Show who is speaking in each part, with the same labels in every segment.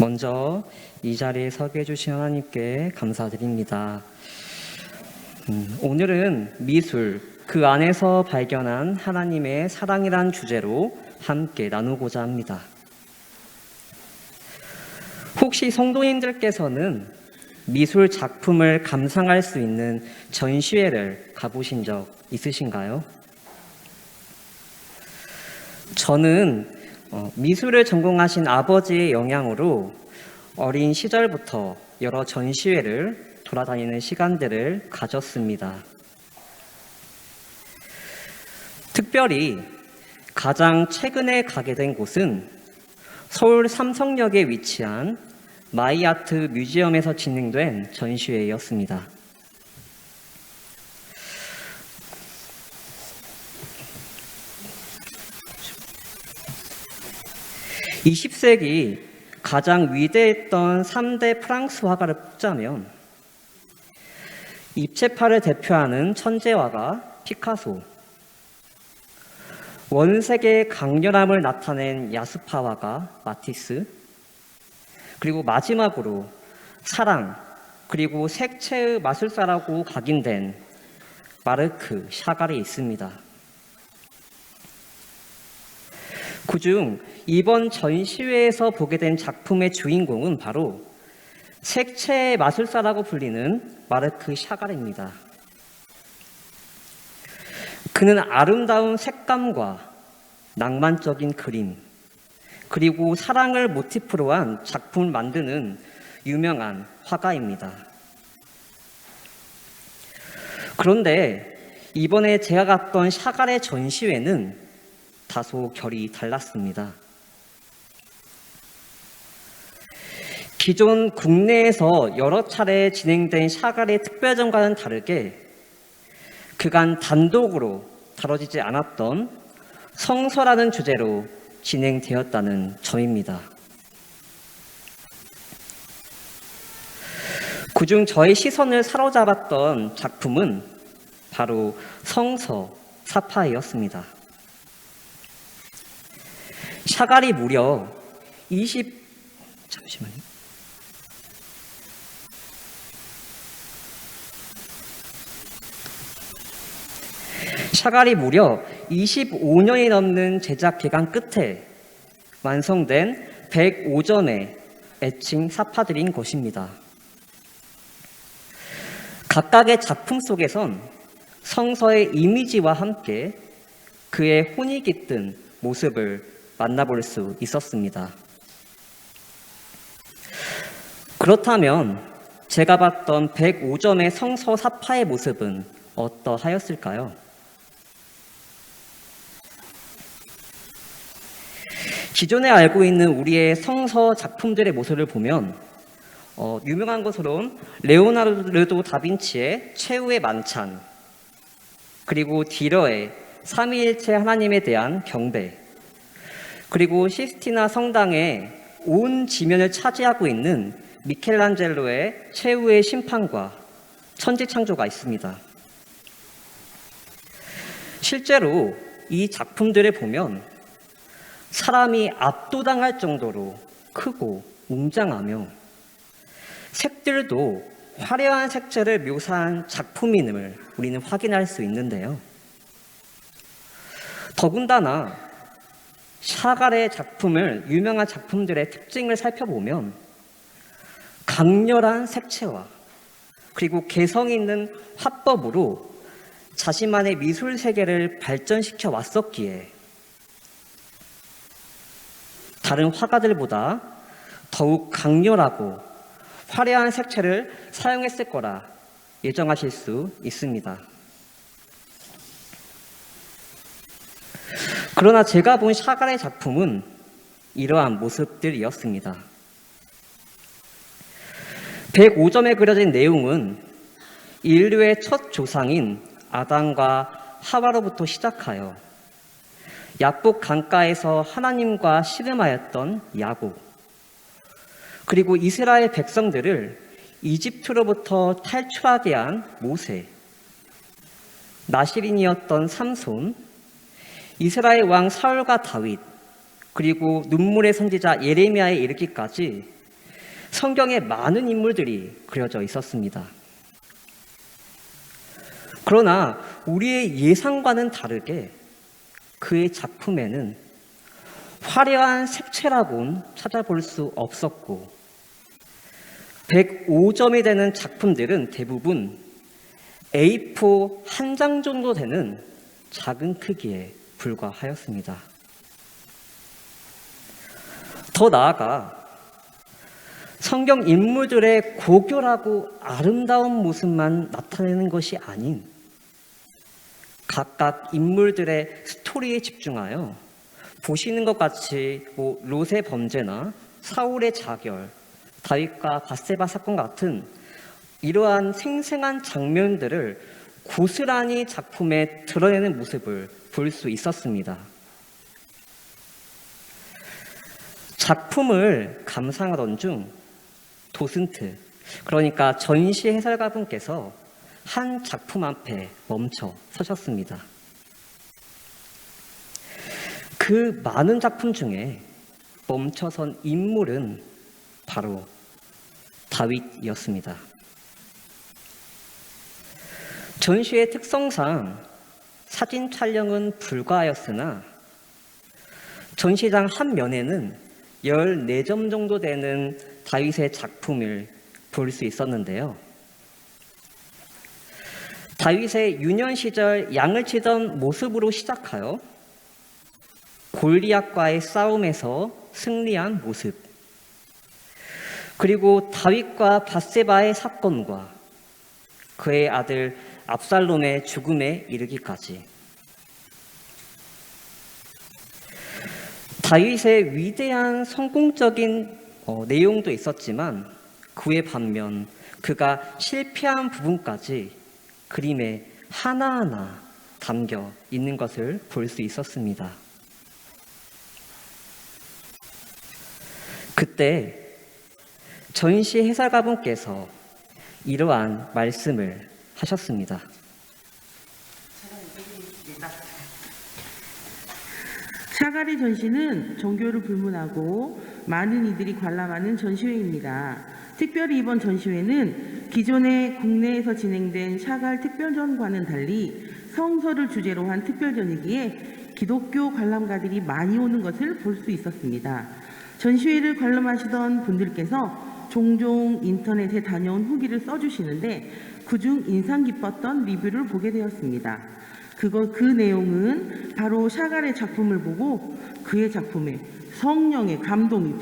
Speaker 1: 먼저 이 자리에 서게 해주신 하나님께 감사드립니다. 오늘은 미술, 그 안에서 발견한 하나님의 사랑이란 주제로 함께 나누고자 합니다. 혹시 성도님들께서는 미술 작품을 감상할 수 있는 전시회를 가보신 적 있으신가요? 저는 미술을 전공하신 아버지의 영향으로 어린 시절부터 여러 전시회를 돌아다니는 시간들을 가졌습니다. 특별히 가장 최근에 가게 된 곳은 서울 삼성역에 위치한 마이아트 뮤지엄에서 진행된 전시회였습니다. 20세기 가장 위대했던 3대 프랑스 화가를 뽑자면 입체파를 대표하는 천재화가 피카소, 원색의 강렬함을 나타낸 야스파화가 마티스, 그리고 마지막으로 사랑, 그리고 색채의 마술사라고 각인된 마르크 샤갈이 있습니다. 그중 이번 전시회에서 보게 된 작품의 주인공은 바로 색채의 마술사라고 불리는 마르크 샤갈입니다. 그는 아름다운 색감과 낭만적인 그림, 그리고 사랑을 모티프로 한 작품을 만드는 유명한 화가입니다. 그런데 이번에 제가 갔던 샤갈의 전시회는 다소 결이 달랐습니다. 기존 국내에서 여러 차례 진행된 샤갈의 특별전과는 다르게 그간 단독으로 다뤄지지 않았던 성서라는 주제로 진행되었다는 점입니다. 그중 저의 시선을 사로잡았던 작품은 바로 성서 사파이였습니다. 샤갈이 무려 샤갈이 무려 25년이 넘는 제작 기간 끝에 완성된 105점의 애칭 사파들인 것입니다. 각각의 작품 속에선 성서의 이미지와 함께 그의 혼이 깃든 모습을 만나볼 수 있었습니다. 그렇다면 제가 봤던 105점의 성서 사파의 모습은 어떠하였을까요? 기존에 알고 있는 우리의 성서 작품들의 모습을 보면 유명한 것으로는 레오나르도 다빈치의 최후의 만찬, 그리고 디러의 삼위일체 하나님에 대한 경배, 그리고 시스티나 성당의 온 지면을 차지하고 있는 미켈란젤로의 최후의 심판과 천지창조가 있습니다. 실제로 이 작품들을 보면 사람이 압도당할 정도로 크고 웅장하며 색들도 화려한 색채를 묘사한 작품임을 우리는 확인할 수 있는데요. 더군다나 샤갈의 작품을, 유명한 작품들의 특징을 살펴보면 강렬한 색채와 그리고 개성 있는 화법으로 자신만의 미술 세계를 발전시켜 왔었기에 다른 화가들보다 더욱 강렬하고 화려한 색채를 사용했을 거라 예정하실 수 있습니다. 그러나 제가 본 샤갈의 작품은 이러한 모습들이었습니다. 105점에 그려진 내용은 인류의 첫 조상인 아담과 하와로부터 시작하여 약복 강가에서 하나님과 씨름하였던 야곱, 그리고 이스라엘 백성들을 이집트로부터 탈출하게 한 모세, 나시린이었던 삼손, 이스라엘 왕 사울과 다윗, 그리고 눈물의 선지자 예레미야에 이르기까지 성경에 많은 인물들이 그려져 있었습니다. 그러나 우리의 예상과는 다르게 그의 작품에는 화려한 색채라고는 찾아볼 수 없었고 105점이 되는 작품들은 대부분 A4 한 장 정도 되는 작은 크기에 불과하였습니다. 더 나아가 성경 인물들의 고결하고 아름다운 모습만 나타내는 것이 아닌 각각 인물들의 스토리에 집중하여 보시는 것 같이 롯의 범죄나 사울의 자결, 다윗과 밧세바 사건 같은 이러한 생생한 장면들을 고스란히 작품에 드러내는 모습을 볼 수 있었습니다. 작품을 감상하던 중 도슨트, 그러니까 전시 해설가분께서 한 작품 앞에 멈춰 서셨습니다. 그 많은 작품 중에 멈춰선 인물은 바로 다윗이었습니다. 전시의 특성상 사진 촬영은 불가하였으나 전시장 한 면에는 14점 정도 되는 다윗의 작품을 볼 수 있었는데요. 다윗의 유년 시절 양을 치던 모습으로 시작하여 골리앗과의 싸움에서 승리한 모습, 그리고 다윗과 밧세바의 사건과 그의 아들 압살롬의 죽음에 이르기까지 다윗의 위대한 성공적인 내용도 있었지만 그에 반면 그가 실패한 부분까지 그림에 하나하나 담겨 있는 것을 볼 수 있었습니다. 그때 전시 해설가분께서 이러한 말씀을 하셨습니다.
Speaker 2: 샤갈의 전시는 종교를 불문하고 많은 이들이 관람하는 전시회입니다. 특별히 이번 전시회는 기존의 국내에서 진행된 샤갈 특별전과는 달리 성서를 주제로 한 특별전이기에 기독교 관람가들이 많이 오는 것을 볼 수 있었습니다. 전시회를 관람하시던 분들께서 종종 인터넷에 다녀온 후기를 써주시는데 그중 인상 깊었던 리뷰를 보게 되었습니다. 그 내용은 바로 샤갈의 작품을 보고 그의 작품에 성령의 감동이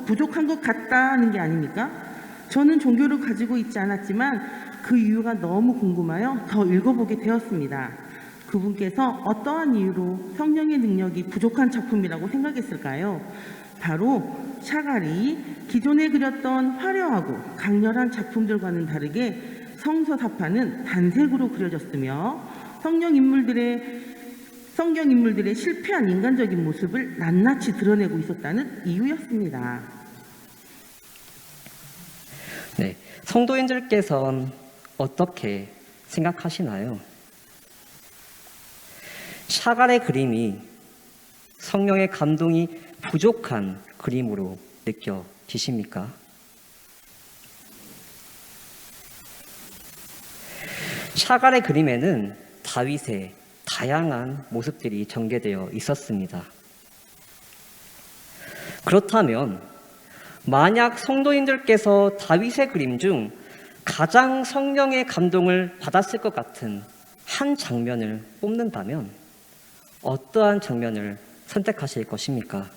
Speaker 2: 부족한 것 같다는 게 아닙니까? 저는 종교를 가지고 있지 않았지만 그 이유가 너무 궁금하여 더 읽어보게 되었습니다. 그분께서 어떠한 이유로 성령의 능력이 부족한 작품이라고 생각했을까요? 바로 샤갈이 기존에 그렸던 화려하고 강렬한 작품들과는 다르게 성서 사파는 단색으로 그려졌으며 성경 인물들의 실패한 인간적인 모습을 낱낱이 드러내고 있었다는 이유였습니다.
Speaker 1: 네, 성도인들께서는 어떻게 생각하시나요? 샤갈의 그림이 성령의 감동이 부족한 그림으로 느껴지십니까? 샤갈의 그림에는 다윗의 다양한 모습들이 전개되어 있었습니다. 그렇다면 만약 성도인들께서 다윗의 그림 중 가장 성령의 감동을 받았을 것 같은 한 장면을 뽑는다면 어떠한 장면을 선택하실 것입니까?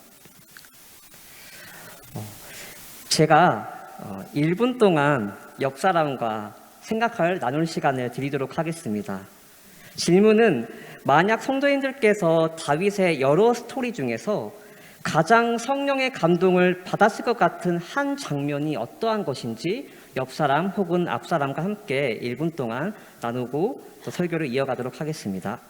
Speaker 1: 제가 1분 동안 옆 사람과 생각을 나눌 시간을 드리도록 하겠습니다. 질문은 만약 성도인들께서 다윗의 여러 스토리 중에서 가장 성령의 감동을 받았을 것 같은 한 장면이 어떠한 것인지 옆 사람 혹은 앞 사람과 함께 1분 동안 나누고 또 설교를 이어가도록 하겠습니다.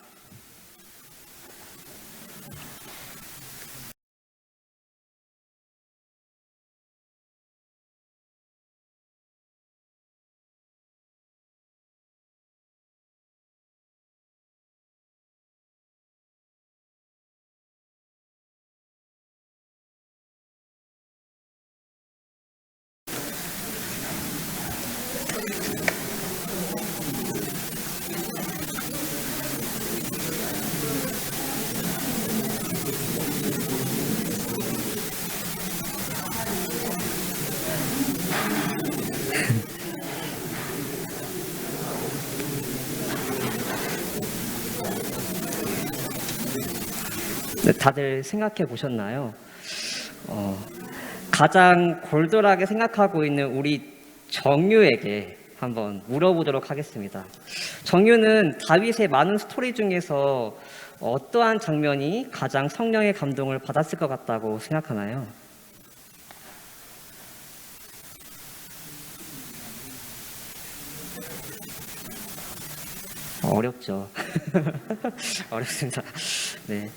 Speaker 1: 네, 다들 생각해 보셨나요? 가장 골똘하게 생각하고 있는 우리 정유에게 한번 물어보도록 하겠습니다. 정유는 다윗의 많은 스토리 중에서 어떠한 장면이 가장 성령의 감동을 받았을 것 같다고 생각하나요? 어렵죠. 어렵습니다. 네.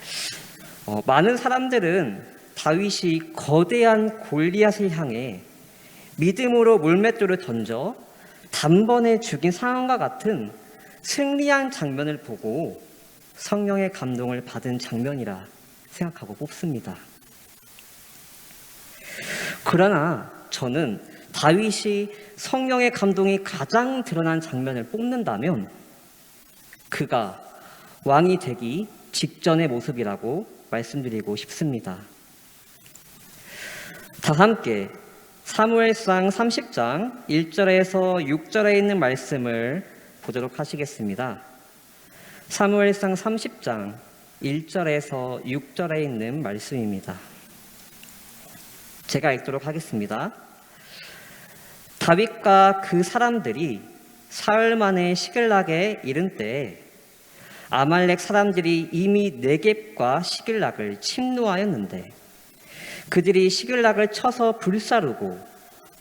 Speaker 1: 많은 사람들은 다윗이 거대한 골리앗을 향해 믿음으로 물맷돌을 던져 단번에 죽인 상황과 같은 승리한 장면을 보고 성령의 감동을 받은 장면이라 생각하고 뽑습니다. 그러나 저는 다윗이 성령의 감동이 가장 드러난 장면을 뽑는다면 그가 왕이 되기 직전의 모습이라고 말씀드리고 싶습니다. 다 함께 사무엘상 30장 1절에서 6절에 있는 말씀을 보도록 하시겠습니다. 사무엘상 30장 1절에서 6절에 있는 말씀입니다. 제가 읽도록 하겠습니다. 다윗과 그 사람들이 사흘 만에 시글락에 이른 때에 아말렉 사람들이 이미 네겝과 시글락을 침노하였는데 그들이 시글락을 쳐서 불사르고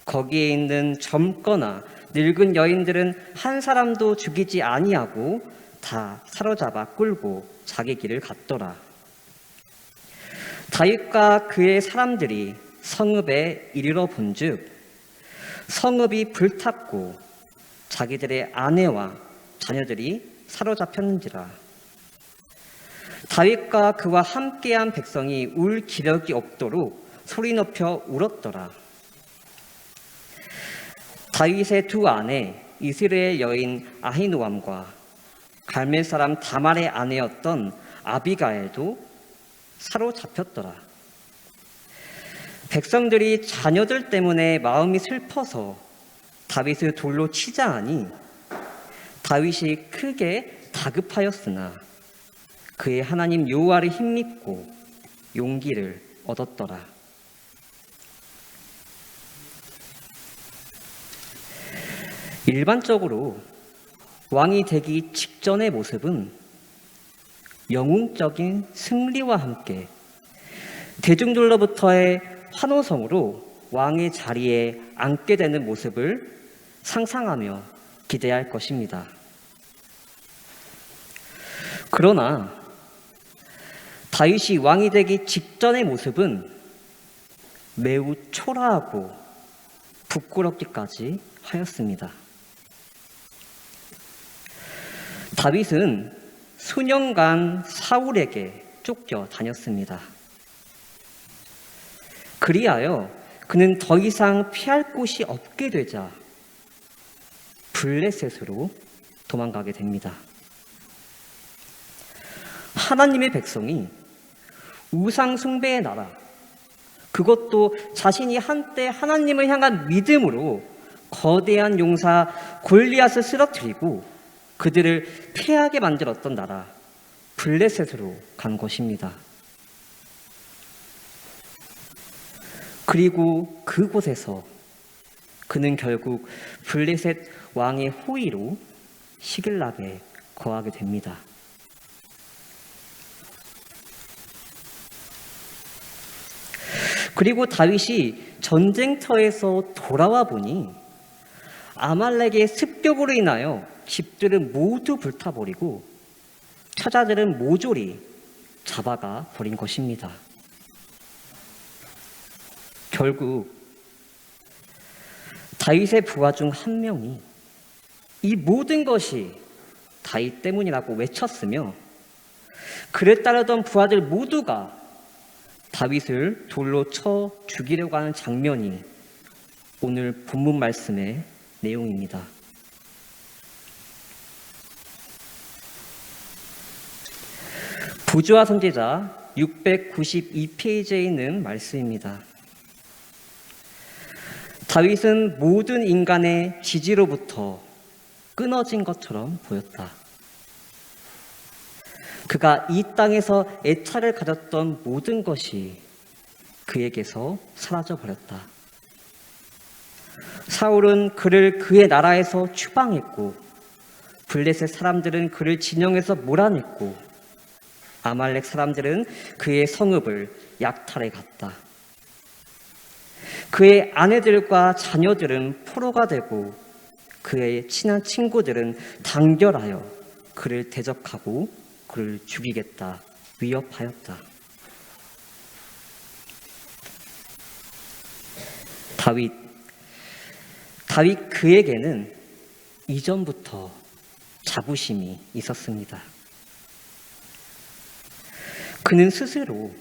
Speaker 1: 거기에 있는 젊거나 늙은 여인들은 한 사람도 죽이지 아니하고 다 사로잡아 끌고 자기 길을 갔더라. 다윗과 그의 사람들이 성읍에 이르러 본즉 성읍이 불탔고 자기들의 아내와 자녀들이 사로잡혔는지라. 다윗과 그와 함께한 백성이 울 기력이 없도록 소리 높여 울었더라. 다윗의 두 아내 이스라엘 여인 아히노암과 갈멜 사람 다말의 아내였던 아비가엘도 사로잡혔더라. 백성들이 자녀들 때문에 마음이 슬퍼서 다윗을 돌로 치자 하니 다윗이 크게 다급하였으나 그의 하나님 여호와를 힘입고 용기를 얻었더라. 일반적으로 왕이 되기 직전의 모습은 영웅적인 승리와 함께 대중들로부터의 환호성으로 왕의 자리에 앉게 되는 모습을 상상하며 기대할 것입니다. 그러나 다윗이 왕이 되기 직전의 모습은 매우 초라하고 부끄럽기까지 하였습니다. 다윗은 수년간 사울에게 쫓겨 다녔습니다. 그리하여 그는 더 이상 피할 곳이 없게 되자 블레셋으로 도망가게 됩니다. 하나님의 백성이 우상 숭배의 나라, 그것도 자신이 한때 하나님을 향한 믿음으로 거대한 용사 골리앗을 쓰러뜨리고 그들을 패하게 만들었던 나라 블레셋으로 간 것입니다. 그리고 그곳에서 그는 결국 블레셋 왕의 호위로 시글락에 거하게 됩니다. 그리고 다윗이 전쟁터에서 돌아와 보니 아말렉의 습격으로 인하여 집들은 모두 불타버리고 처자들은 모조리 잡아가 버린 것입니다. 결국 다윗의 부하 중 한 명이 이 모든 것이 다윗 때문이라고 외쳤으며 그를 따르던 부하들 모두가 다윗을 돌로 쳐 죽이려고 하는 장면이 오늘 본문 말씀의 내용입니다. 부조와 선지자 692페이지에 있는 말씀입니다. 다윗은 모든 인간의 지지로부터 끊어진 것처럼 보였다. 그가 이 땅에서 애착을 가졌던 모든 것이 그에게서 사라져버렸다. 사울은 그를 그의 나라에서 추방했고, 블레셋 사람들은 그를 진영에서 몰아냈고, 아말렉 사람들은 그의 성읍을 약탈해 갔다. 그의 아내들과 자녀들은 포로가 되고, 그의 친한 친구들은 단결하여 그를 대적하고 그를 죽이겠다 위협하였다. 다윗 그에게는 이전부터 자부심이 있었습니다. 그는 스스로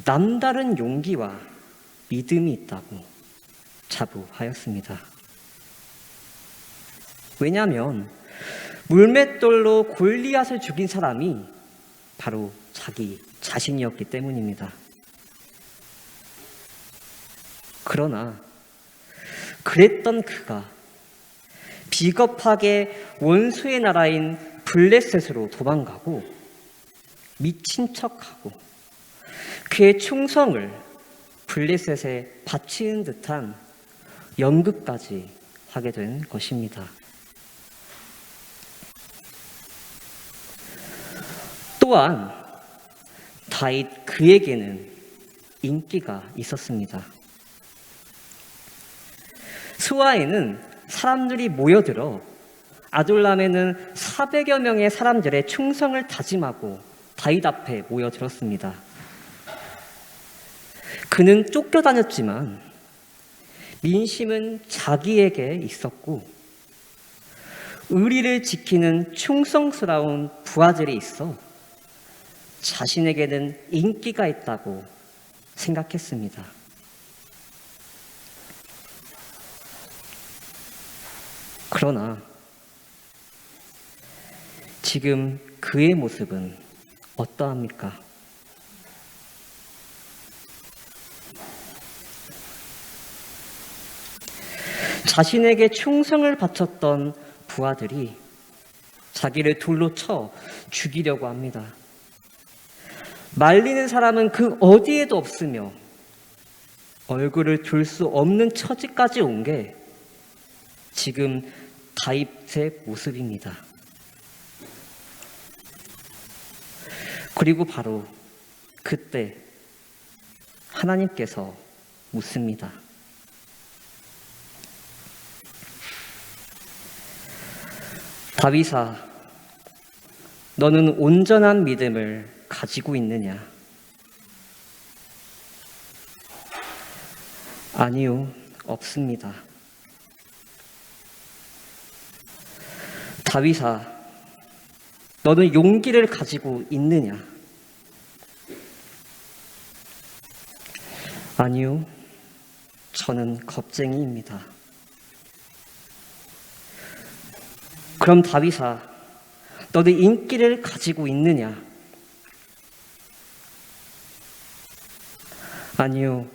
Speaker 1: 남다른 용기와 믿음이 있다고 자부하였습니다. 왜냐하면 물맷돌로 골리앗을 죽인 사람이 바로 자기 자신이었기 때문입니다. 그러나 그랬던 그가 비겁하게 원수의 나라인 블레셋으로 도망가고 미친 척하고 그의 충성을 블레셋에 바치는 듯한 연극까지 하게 된 것입니다. 또한 다윗 그에게는 인기가 있었습니다. 수아에는 사람들이 모여들어 아둘람에는 400여 명의 사람들의 충성을 다짐하고 다윗 앞에 모여들었습니다. 그는 쫓겨다녔지만 민심은 자기에게 있었고 의리를 지키는 충성스러운 부하들이 있어 자신에게는 인기가 있다고 생각했습니다. 그러나 지금 그의 모습은 어떠합니까? 자신에게 충성을 바쳤던 부하들이 자기를 돌로 쳐 죽이려고 합니다. 말리는 사람은 그 어디에도 없으며 얼굴을 둘 수 없는 처지까지 온 게 지금 다윗의 모습입니다. 그리고 바로 그때 하나님께서 묻습니다. 다윗아, 너는 온전한 믿음을 가지고 있느냐? 아니요, 없습니다. 다윗아, 너는 용기를 가지고 있느냐? 아니요, 저는 겁쟁이입니다. 그럼 다윗아, 너는 인기를 가지고 있느냐? 아니요,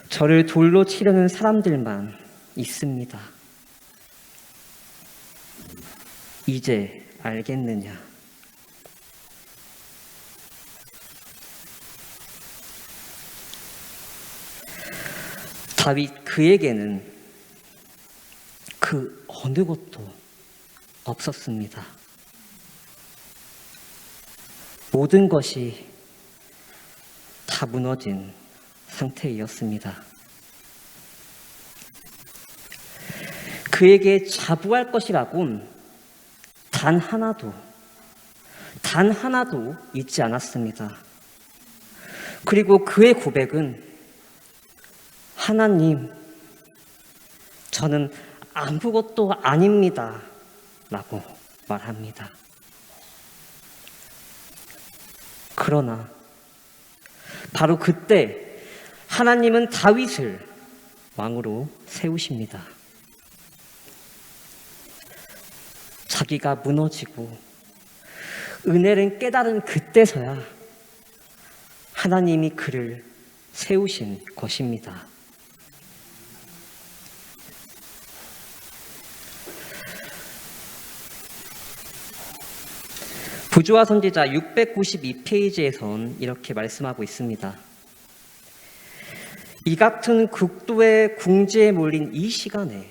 Speaker 1: 저를 돌로 치려는 사람들만 있습니다. 이제 알겠느냐? 다윗 그에게는 그 어느 것도 없었습니다. 모든 것이 다 무너진 상태이었습니다. 그에게 자부할 것이라곤 단 하나도 있지 않았습니다. 그리고 그의 고백은 하나님, 저는 아무것도 아닙니다. 라고 말합니다. 그러나 바로 그때 하나님은 다윗을 왕으로 세우십니다. 자기가 무너지고 은혜를 깨달은 그때서야 하나님이 그를 세우신 것입니다. 부조화 선지자 692페이지에선 이렇게 말씀하고 있습니다. 이 같은 극도의 궁지에 몰린 이 시간에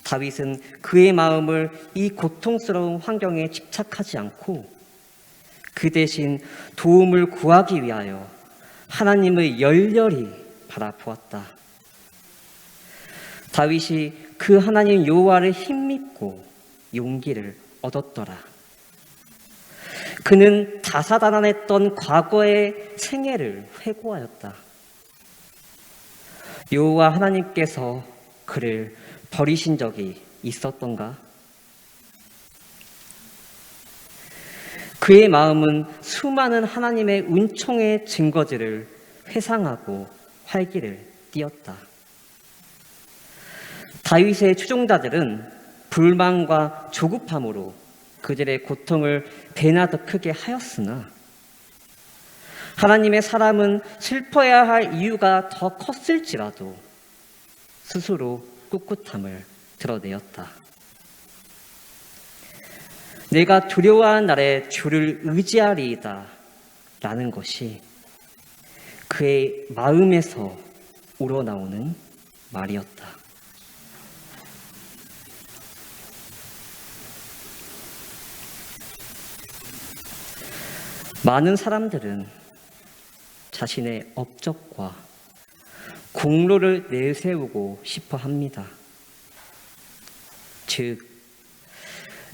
Speaker 1: 다윗은 그의 마음을 이 고통스러운 환경에 집착하지 않고 그 대신 도움을 구하기 위하여 하나님을 열렬히 바라보았다. 다윗이 그 하나님 여호와를 힘입고 용기를 얻었더라. 그는 다사다난했던 과거의 생애를 회고하였다. 여호와 하나님께서 그를 버리신 적이 있었던가? 그의 마음은 수많은 하나님의 은총의 증거들을 회상하고 활기를 띠었다. 다윗의 추종자들은 불만과 조급함으로 그들의 고통을 배나 더 크게 하였으나 하나님의 사람은 슬퍼해야 할 이유가 더 컸을지라도 스스로 꿋꿋함을 드러내었다. 내가 두려워하는 날에 주를 의지하리이다 라는 것이 그의 마음에서 우러나오는 말이었다. 많은 사람들은 자신의 업적과 공로를 내세우고 싶어 합니다. 즉,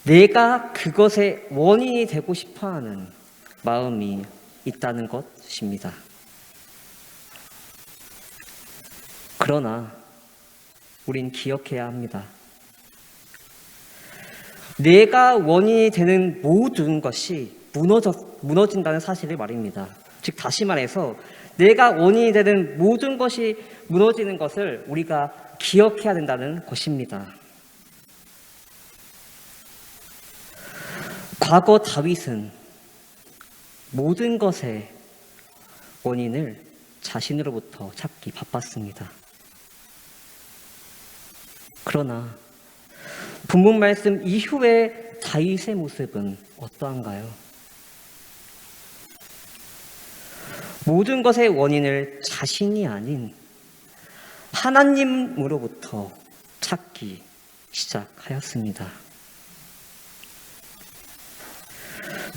Speaker 1: 내가 그것의 원인이 되고 싶어 하는 마음이 있다는 것입니다. 그러나 우린 기억해야 합니다. 내가 원인이 되는 모든 것이 무너진다는 사실을 말입니다. 즉 다시 말해서 내가 원인이 되는 모든 것이 무너지는 것을 우리가 기억해야 된다는 것입니다. 과거 다윗은 모든 것의 원인을 자신으로부터 찾기 바빴습니다. 그러나 본문 말씀 이후의 다윗의 모습은 어떠한가요? 모든 것의 원인을 자신이 아닌 하나님으로부터 찾기 시작하였습니다.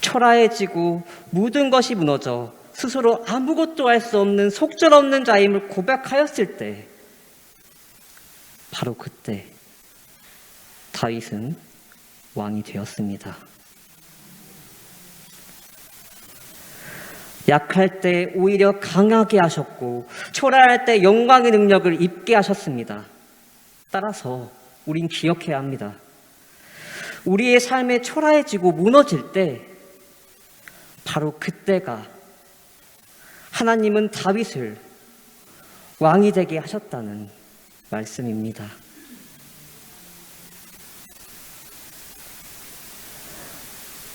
Speaker 1: 초라해지고 모든 것이 무너져 스스로 아무것도 할 수 없는 속절없는 자임을 고백하였을 때 바로 그때 다윗은 왕이 되었습니다. 약할 때 오히려 강하게 하셨고 초라할 때 영광의 능력을 입게 하셨습니다. 따라서 우린 기억해야 합니다. 우리의 삶에 초라해지고 무너질 때 바로 그때가 하나님은 다윗을 왕이 되게 하셨다는 말씀입니다.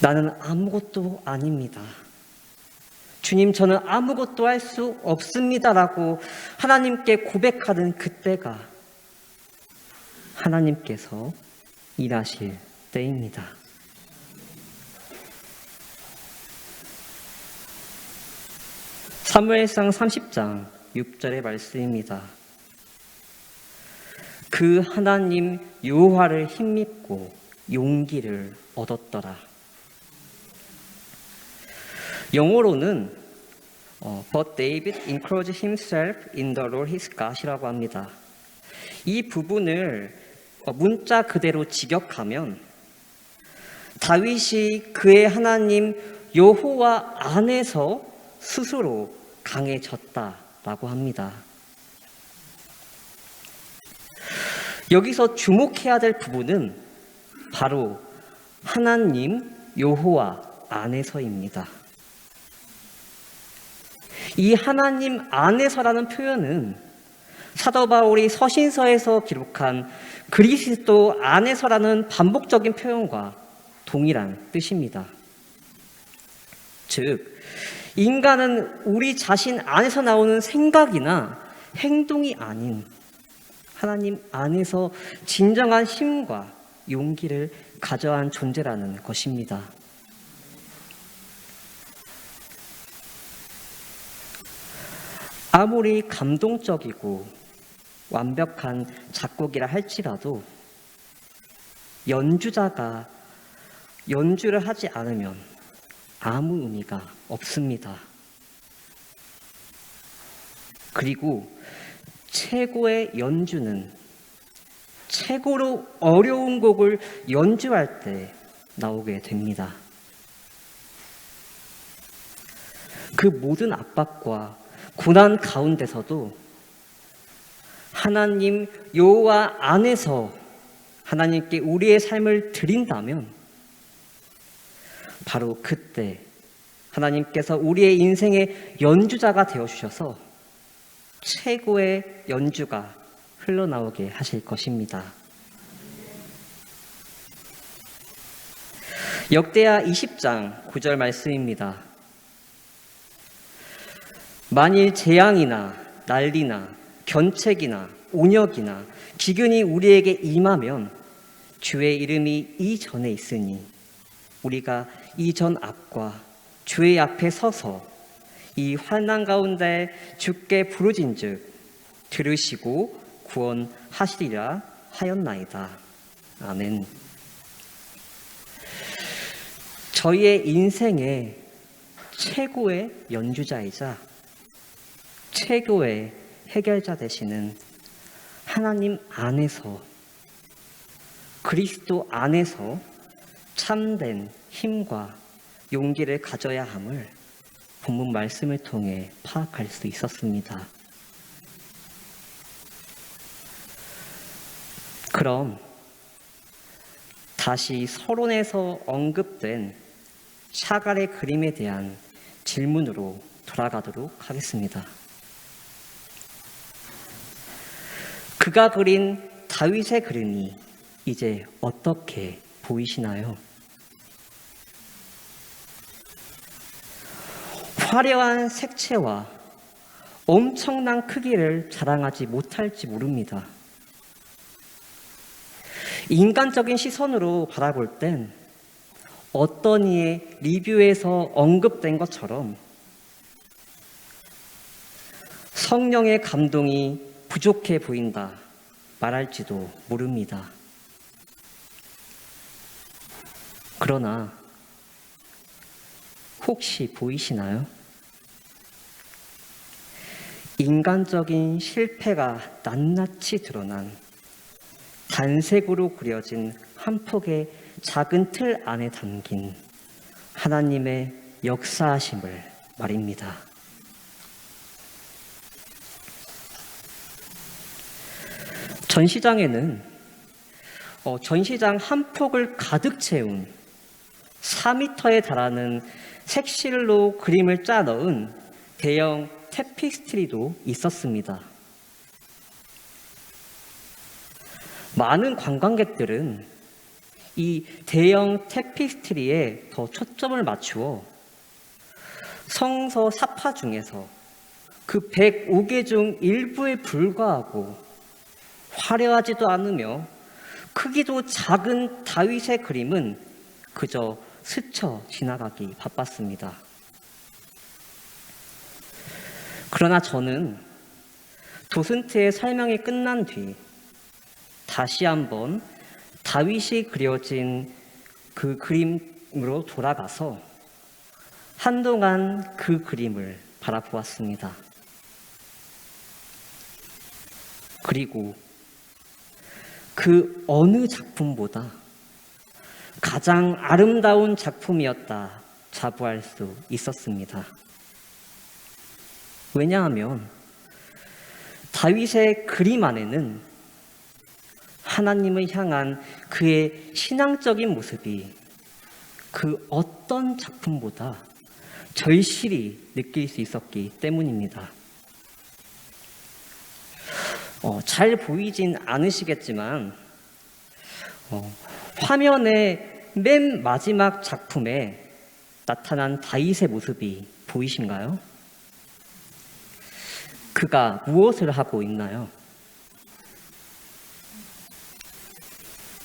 Speaker 1: 나는 아무것도 아닙니다. 주님, 저는 아무것도 할 수 없습니다라고 하나님께 고백하는 그때가 하나님께서 일하실 때입니다. 사무엘상 30장 6절의 말씀입니다. 그 하나님 여호와를 힘입고 용기를 얻었더라. 영어로는 But David encouraged himself in the Lord his God이라고 합니다. 이 부분을 문자 그대로 직역하면 다윗이 그의 하나님 여호와 안에서 스스로 강해졌다라고 합니다. 여기서 주목해야 될 부분은 바로 하나님 여호와 안에서입니다. 이 하나님 안에서라는 표현은 사도 바울이 서신서에서 기록한 그리스도 안에서라는 반복적인 표현과 동일한 뜻입니다. 즉, 인간은 우리 자신 안에서 나오는 생각이나 행동이 아닌 하나님 안에서 진정한 힘과 용기를 가져야 한 존재라는 것입니다. 아무리 감동적이고 완벽한 작곡이라 할지라도 연주자가 연주를 하지 않으면 아무 의미가 없습니다. 그리고 최고의 연주는 최고로 어려운 곡을 연주할 때 나오게 됩니다. 그 모든 압박과 고난 가운데서도 하나님 여호와 안에서 하나님께 우리의 삶을 드린다면 바로 그때 하나님께서 우리의 인생의 연주자가 되어주셔서 최고의 연주가 흘러나오게 하실 것입니다. 역대하 20장 9절 말씀입니다. 만일 재앙이나 난리나 견책이나 온역이나 기근이 우리에게 임하면 주의 이름이 이전에 있으니 우리가 이전 앞과 주의 앞에 서서 이 환난 가운데 주께 부르진즉 들으시고 구원하시리라 하였나이다. 아멘. 저희의 인생의 최고의 연주자이자 최고의 해결자 되시는 하나님 안에서, 그리스도 안에서 참된 힘과 용기를 가져야 함을 본문 말씀을 통해 파악할 수 있었습니다. 그럼 다시 서론에서 언급된 샤갈의 그림에 대한 질문으로 돌아가도록 하겠습니다. 그가 그린 다윗의 그림이 이제 어떻게 보이시나요? 화려한 색채와 엄청난 크기를 자랑하지 못할지 모릅니다. 인간적인 시선으로 바라볼 땐 어떤 이의 리뷰에서 언급된 것처럼 성령의 감동이 부족해 보인다 말할지도 모릅니다. 그러나 혹시 보이시나요? 인간적인 실패가 낱낱이 드러난 단색으로 그려진 한 폭의 작은 틀 안에 담긴 하나님의 역사하심을 말입니다. 전시장에는 전시장 한 폭을 가득 채운 4m에 달하는 색실로 그림을 짜 넣은 대형 테피스트리도 있었습니다. 많은 관광객들은 이 대형 테피스트리에 더 초점을 맞추어 성서 사파 중에서 그 105개 중 일부에 불과하고 화려하지도 않으며 크기도 작은 다윗의 그림은 그저 스쳐 지나가기 바빴습니다. 그러나 저는 도슨트의 설명이 끝난 뒤 다시 한번 다윗이 그려진 그 그림으로 돌아가서 한동안 그 그림을 바라보았습니다. 그리고 그 어느 작품보다 가장 아름다운 작품이었다 자부할 수 있었습니다. 왜냐하면 다윗의 그림 안에는 하나님을 향한 그의 신앙적인 모습이 그 어떤 작품보다 절실히 느낄 수 있었기 때문입니다. 잘 보이진 않으시겠지만 화면의 맨 마지막 작품에 나타난 다윗의 모습이 보이신가요? 그가 무엇을 하고 있나요?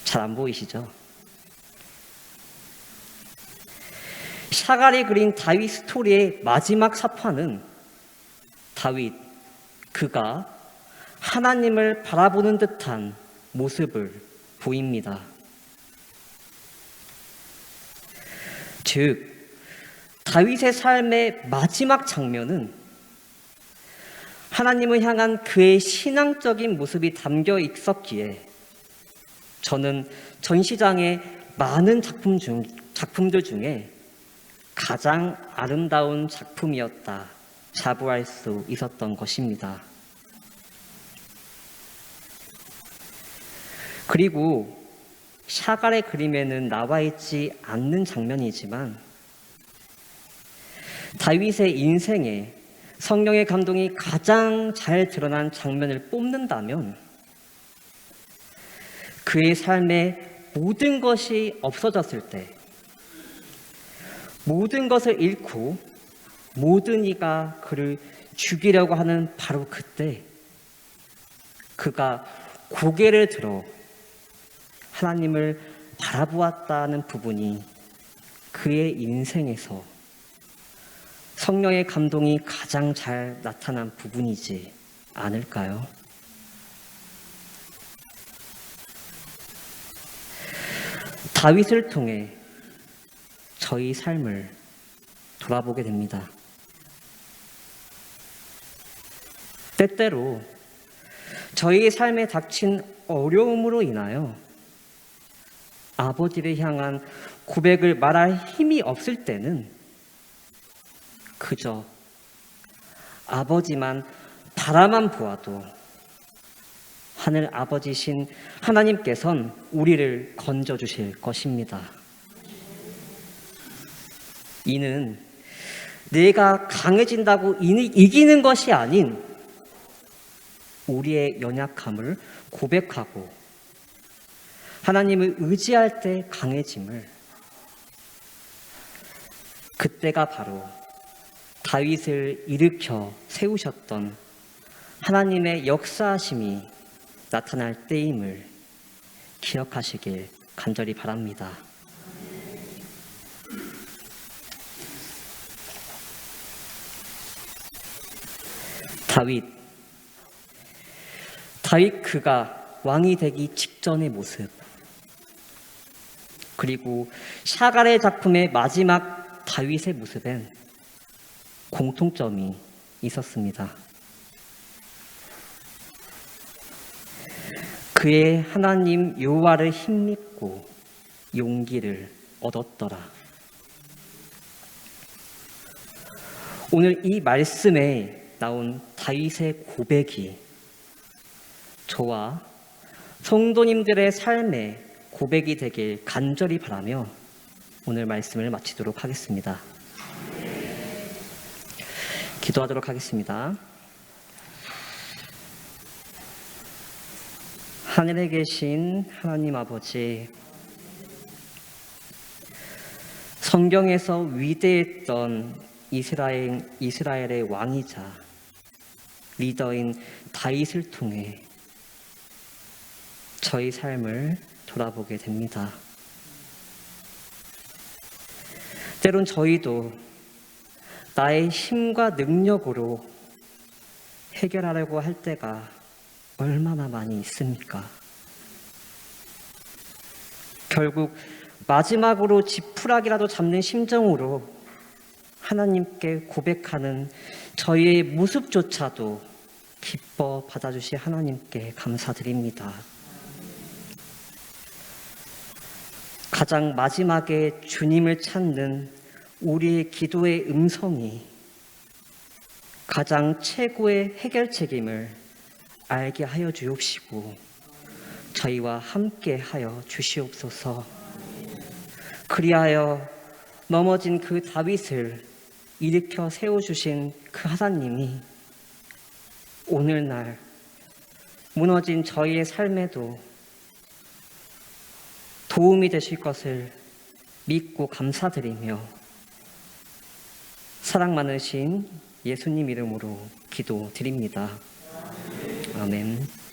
Speaker 1: 잘 안 보이시죠? 샤갈이 그린 다윗 스토리의 마지막 사파는 다윗 그가 하나님을 바라보는 듯한 모습을 보입니다. 즉, 다윗의 삶의 마지막 장면은 하나님을 향한 그의 신앙적인 모습이 담겨 있었기에 저는 전시장의 많은 작품들 중에 가장 아름다운 작품이었다 자부할 수 있었던 것입니다. 그리고 샤갈의 그림에는 나와 있지 않는 장면이지만 다윗의 인생에 성령의 감동이 가장 잘 드러난 장면을 뽑는다면 그의 삶의 모든 것이 없어졌을 때, 모든 것을 잃고 모든 이가 그를 죽이려고 하는 바로 그때 그가 고개를 들어 하나님을 바라보았다는 부분이 그의 인생에서 성령의 감동이 가장 잘 나타난 부분이지 않을까요? 다윗을 통해 저희 삶을 돌아보게 됩니다. 때때로 저희 삶에 닥친 어려움으로 인하여 아버지를 향한 고백을 말할 힘이 없을 때는 그저 아버지만 바라만 보아도 하늘 아버지신 하나님께선 우리를 건져주실 것입니다. 이는 내가 강해진다고 이기는 것이 아닌 우리의 연약함을 고백하고 하나님을 의지할 때 강해짐을, 그때가 바로 다윗을 일으켜 세우셨던 하나님의 역사하심이 나타날 때임을 기억하시길 간절히 바랍니다. 다윗 그가 왕이 되기 직전의 모습, 그리고 샤갈의 작품의 마지막 다윗의 모습엔 공통점이 있었습니다. 그의 하나님 여호와를 힘입고 용기를 얻었더라. 오늘 이 말씀에 나온 다윗의 고백이 저와 성도님들의 삶의 고백이 되길 간절히 바라며 오늘 말씀을 마치도록 하겠습니다. 기도하도록 하겠습니다. 하늘에 계신 하나님 아버지, 성경에서 위대했던 이스라엘의 왕이자 리더인 다윗을 통해 저희 삶을 돌아보게 됩니다. 때론 저희도 나의 힘과 능력으로 해결하려고 할 때가 얼마나 많이 있습니까? 결국 마지막으로 지푸라기라도 잡는 심정으로 하나님께 고백하는 저희의 모습조차도 기뻐 받아주시 하나님께 감사드립니다. 가장 마지막에 주님을 찾는 우리의 기도의 음성이 가장 최고의 해결책임을 알게 하여 주옵시고 저희와 함께 하여 주시옵소서. 그리하여 넘어진 그 다윗을 일으켜 세워주신 그 하나님이 오늘날 무너진 저희의 삶에도 도움이 되실 것을 믿고 감사드리며 사랑 많으신 예수님 이름으로 기도드립니다. 아멘.